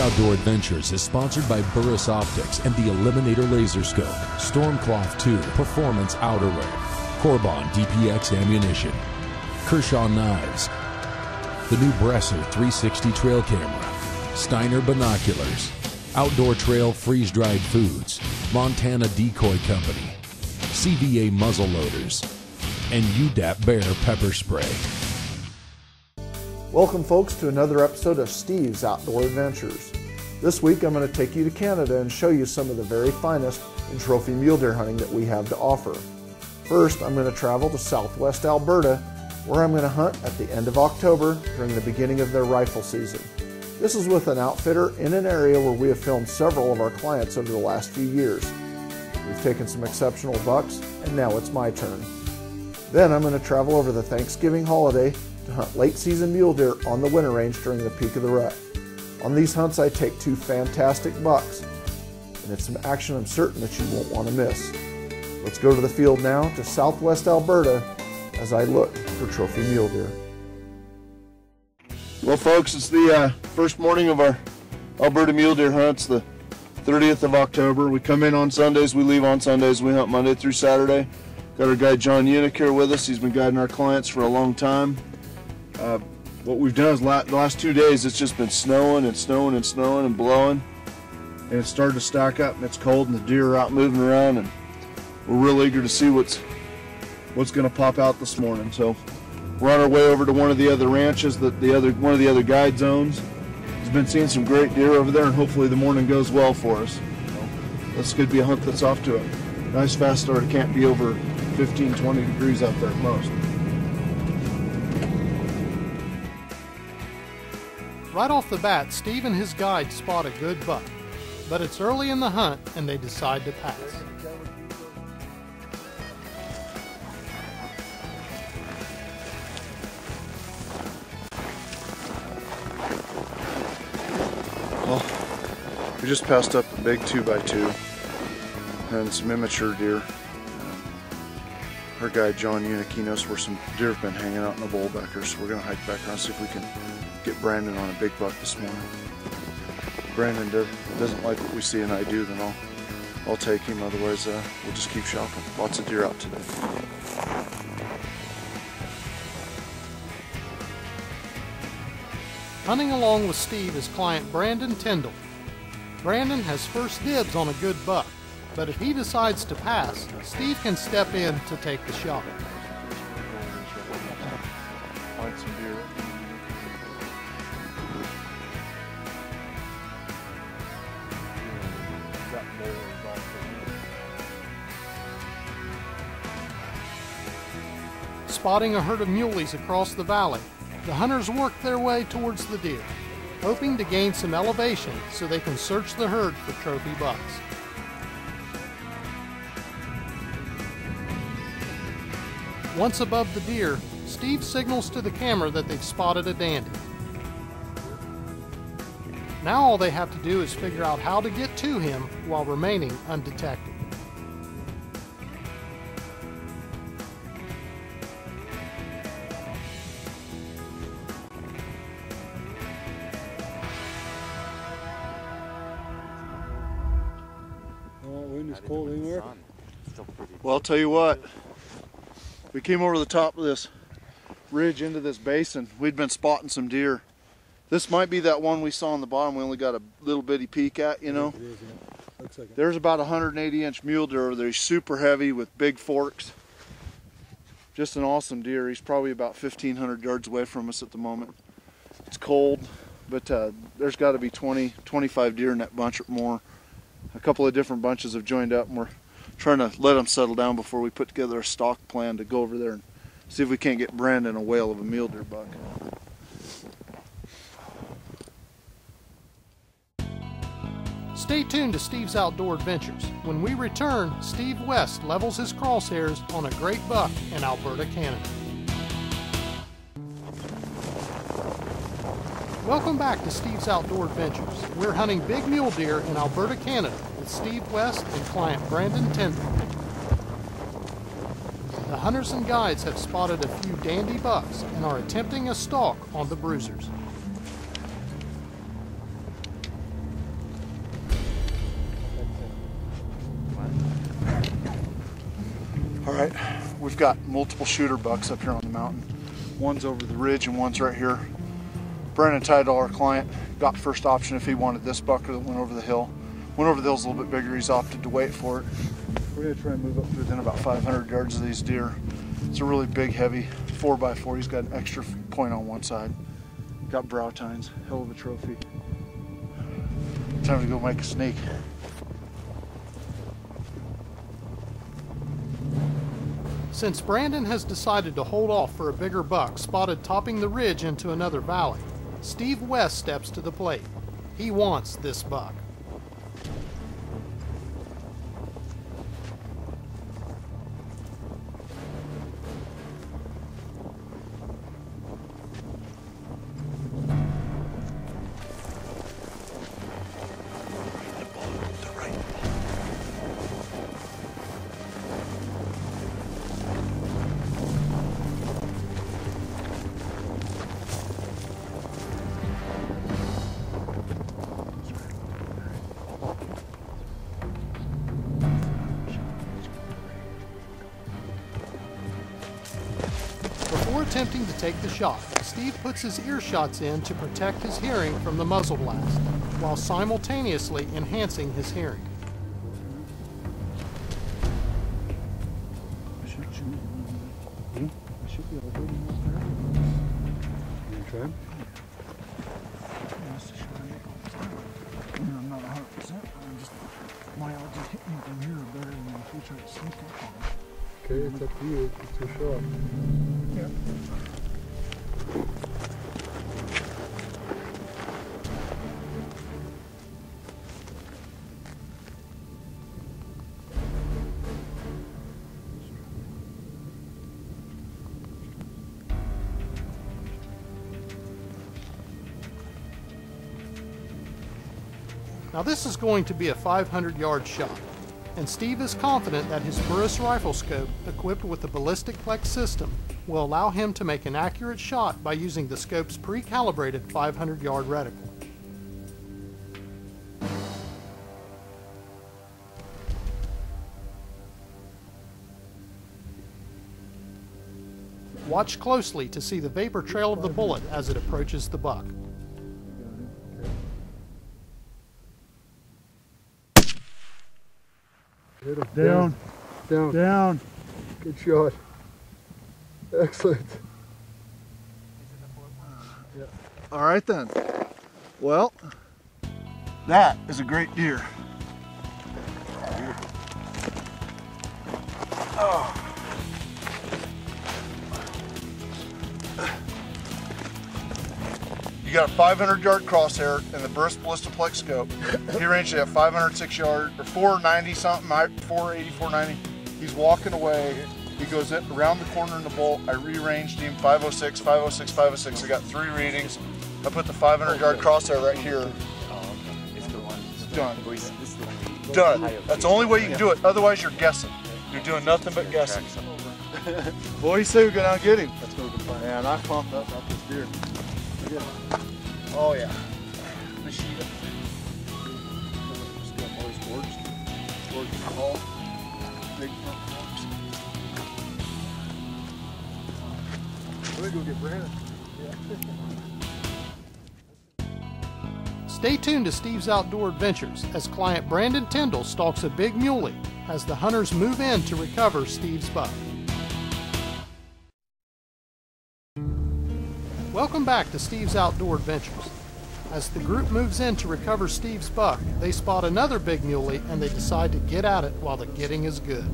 Outdoor Adventures is sponsored by Burris Optics and the Eliminator Laser Scope, Stormcloth 2 Performance Outerwear, Corbon DPX Ammunition, Kershaw Knives, the new Bresser 360 Trail Camera, Steiner Binoculars, Outdoor Trail Freeze-Dried Foods, Montana Decoy Company, CVA Muzzle Loaders, and UDAP Bear Pepper Spray. Welcome folks to another episode of Steve's Outdoor Adventures. This week I'm going to take you to Canada and show you some of the very finest in trophy mule deer hunting that we have to offer. First, I'm going to travel to southwest Alberta, where I'm going to hunt at the end of October during the beginning of their rifle season. This is with an outfitter in an area where we have filmed several of our clients over the last few years. We've taken some exceptional bucks, and now it's my turn. Then I'm going to travel over the Thanksgiving holiday to hunt late season mule deer on the winter range during the peak of the rut. On these hunts I take two fantastic bucks, and it's some action I'm certain that you won't want to miss. Let's go to the field now to southwest Alberta as I look for trophy mule deer. Well folks, it's the first morning of our Alberta mule deer hunts, the 30th of October. We come in on Sundays, we leave on Sundays, we hunt Monday through Saturday. Got our guide John Unick here with us. He's been guiding our clients for a long time. What we've done is the last 2 days it's just been snowing and snowing and snowing and blowing, and it's started to stack up and it's cold and the deer are out moving around, and we're real eager to see what's going to pop out this morning. So we're on our way over to one of the other ranches that one of the other guide zones. He's been seeing some great deer over there, and hopefully the morning goes well for us. So this could be a hunt that's off to a nice fast start. It can't be over 15-20 degrees out there at most. Right off the bat, Steve and his guide spot a good buck, but it's early in the hunt and they decide to pass. Well, we just passed up a big 2x2 and some immature deer. Our guide John Unick, he knows where some deer have been hanging out in the bowl back there, so we're going to hike back around and see if we can get Brandon on a big buck this morning. Brandon doesn't like what we see and I do, then I'll take him, otherwise we'll just keep shopping. Lots of deer out today. Hunting along with Steve is client Brandon Tyndall. Brandon has first dibs on a good buck, but if he decides to pass, Steve can step in to take the shot. Find some deer. Spotting a herd of muleys across the valley, the hunters work their way towards the deer, hoping to gain some elevation so they can search the herd for trophy bucks. Once above the deer, Steve signals to the camera that they've spotted a dandy. Now all they have to do is figure out how to get to him while remaining undetected. Cold anywhere? Well, I'll tell you what, we came over the top of this ridge into this basin. We'd been spotting some deer. This might be that one we saw on the bottom we only got a little bitty peek at, you know. It is, yeah. Looks like it. There's about a 180-inch mule deer over there. He's super heavy with big forks. Just an awesome deer. He's probably about 1,500 yards away from us at the moment. It's cold, but there's got to be 20-25 deer in that bunch or more. A couple of different bunches have joined up, and we're trying to let them settle down before we put together a stock plan to go over there and see if we can't get Brandon a whale of a mule deer buck. Stay tuned to Steve's Outdoor Adventures. When we return, Steve West levels his crosshairs on a great buck in Alberta, Canada. Welcome back to Steve's Outdoor Adventures. We're hunting big mule deer in Alberta, Canada with Steve West and client Brandon Tyndall. The hunters and guides have spotted a few dandy bucks and are attempting a stalk on the bruisers. right, we've got multiple shooter bucks up here on the mountain. One's over the ridge and one's right here. Brandon Tidal, our client, got first option if he wanted this buck or the one over the hill. One over the hill's a little bit bigger, he's opted to wait for it. We're gonna try and move up to within about 500 yards of these deer. It's a really big, heavy 4x4. He's got an extra point on one side. Got brow tines, hell of a trophy. Time to go make a sneak. Since Brandon has decided to hold off for a bigger buck spotted topping the ridge into another valley, Steve West steps to the plate. He wants this buck. Before attempting to take the shot, Steve puts his ear shots in to protect his hearing from the muzzle blast, while simultaneously enhancing his hearing. I'm not 100%. My odds of hitting from here are better than if we try to sneak up on it. Okay, it's up to you. It's your shot. Yeah. Now this is going to be a 500-yard shot, and Steve is confident that his Burris rifle scope, equipped with the ballistic plex system, will allow him to make an accurate shot by using the scope's pre-calibrated 500-yard reticle. Watch closely to see the vapor trail of the bullet as it approaches the buck. Hit him. Down. Down. Down. Good shot. Excellent. Yeah. All right then. Well, that is a great deer. Oh. You got a 500-yard crosshair and the Burris ballistic plex scope. He ranged it at 506 yards or 490 something, 480, 490. He's walking away. He goes around the corner in the bolt. I re-ranged him 506, 506, 506. I got 3 readings. I put the 500-yard crosshair right here. Done. Done. That's the only way you can do it. Otherwise, you're guessing. You're doing nothing but guessing. What do you say we go down and get him? That's going to be fun. Man, I pumped up about this deer. Oh yeah. Machine. Just got all these gorgeous tall, big front forks. We're gonna go get Brandon. Yeah. Stay tuned to Steve's Outdoor Adventures as client Brandon Tyndall stalks a big muley as the hunters move in to recover Steve's buck. Welcome back to Steve's Outdoor Adventures. As the group moves in to recover Steve's buck, they spot another big muley and they decide to get at it while the getting is good.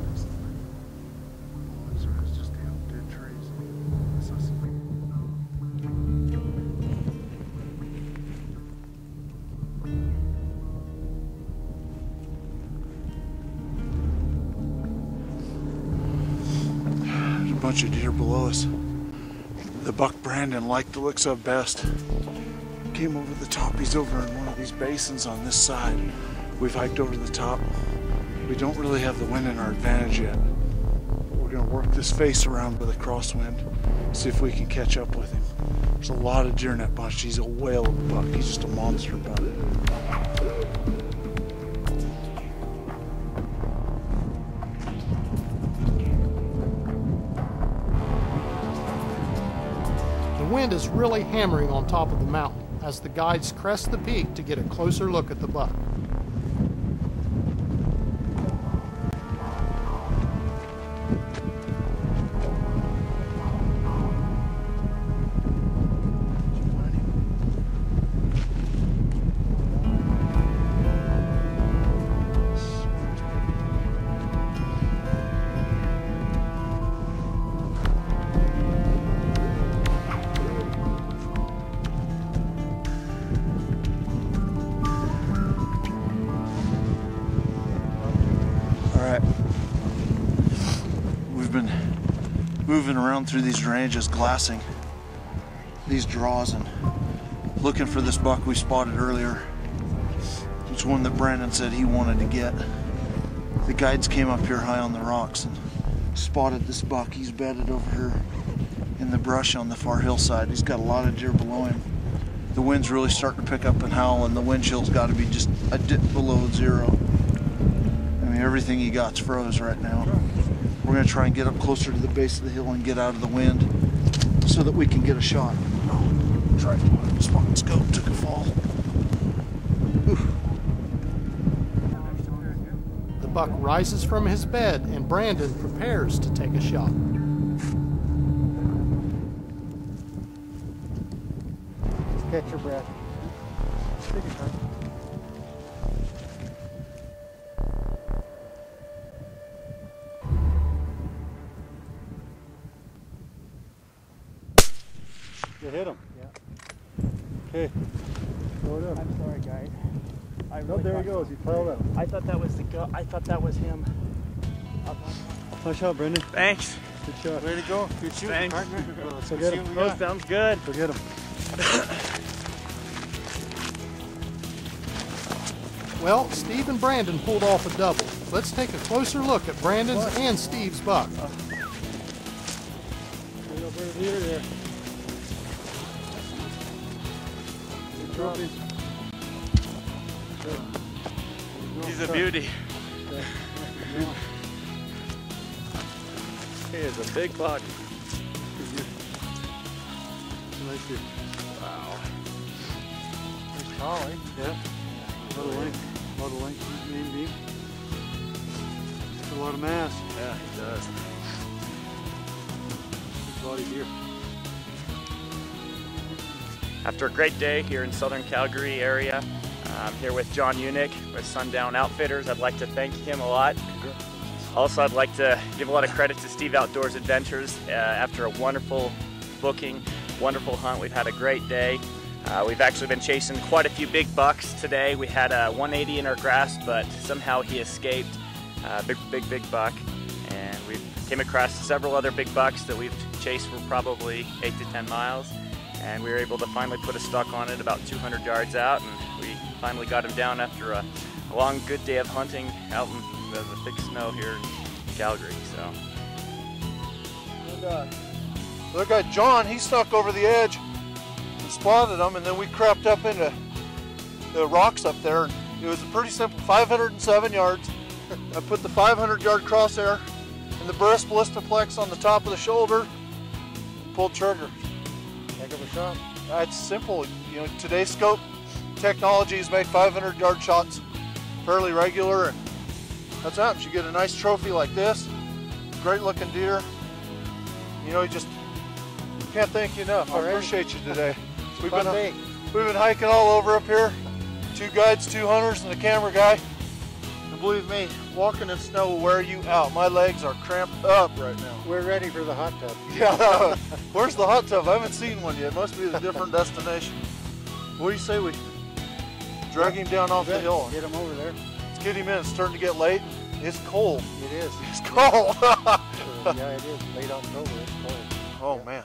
There's a bunch of deer below us. The buck Brandon liked the looks of best. Came over the top. He's over in one of these basins on this side. We've hiked over the top. We don't really have the wind in our advantage yet. We're going to work this face around with a crosswind, see if we can catch up with him. There's a lot of deer in that bunch. He's a whale of a buck. He's just a monster about it. wind is really hammering on top of the mountain as the guides crest the peak to get a closer look at the buck. We've been moving around through these ranges, glassing these draws and looking for this buck we spotted earlier. It's one that Brandon said he wanted to get. The guides came up here high on the rocks and spotted this buck. He's bedded over here in the brush on the far hillside. He's got a lot of deer below him. The wind's really starting to pick up and howl, and the wind chill's got to be just a dip below 0. I mean, everything he got's froze right now. We're going to try and get up closer to the base of the hill and get out of the wind so that we can get a shot. Tripod, spot and scope took a fall. Oof. The buck rises from his bed and Brandon prepares to take a shot. Catch your breath. Take your time. You hit him. Yeah. Okay. Throw it up. I'm sorry, guys. No, there he goes. He piled up. I thought that was I thought that was him. Nice shot, Brendan. Thanks. Good shot. Way to go. Good shooting, Thanks. partner. Let's go get him. Oh, sounds good. Go get him. Well, Steve and Brandon pulled off a double. Let's take a closer look at Brandon's and Steve's buck. There. Trophies. He's a beauty. He is a big buck. Nice deer. Wow. Nice tall, eh? Yeah. A lot of length. A lot of length in the main beam. A lot of mass. Yeah, he does. Big body deer. After a great day here in southern Calgary area, I'm here with John Unick with Sundown Outfitters. I'd like to thank him a lot. Also, I'd like to give a lot of credit to Steve Outdoors Adventures. After a wonderful booking, wonderful hunt, we've had a great day. We've actually been chasing quite a few big bucks today. We had a 180 in our grasp, but somehow he escaped. Big buck. And we came across several other big bucks that we've chased for probably 8 to 10 miles. And we were able to finally put a stock on it about 200 yards out, and we finally got him down after a long, good day of hunting out in the thick snow here in Calgary. So. And, the guy John, he stuck over the edge and spotted him, and then we crept up into the rocks up there. And it was a pretty simple 507 yards. I put the 500-yard crosshair in the breast ballistoplex on the top of the shoulder and pulled trigger. Heck of a shot. It's simple. You know, today's scope technologies make 500-yard shots fairly regular, and that's what happens. You get a nice trophy like this, great looking deer. You know, you just can't thank you enough. I appreciate you today. We've been hiking all over up here. 2 guides, 2 hunters, and a camera guy. And believe me, walking in snow will wear you out. My legs are cramped up right now. We're ready for the hot tub. Yeah, where's the hot tub? I haven't seen one yet. Must be a different destination. What do you say we drag him down off the hill? Get him over there. Let's get him in. It's starting to get late. It's cold. It is. It's cold. Yeah, it is. Late October. It's cold. Oh man.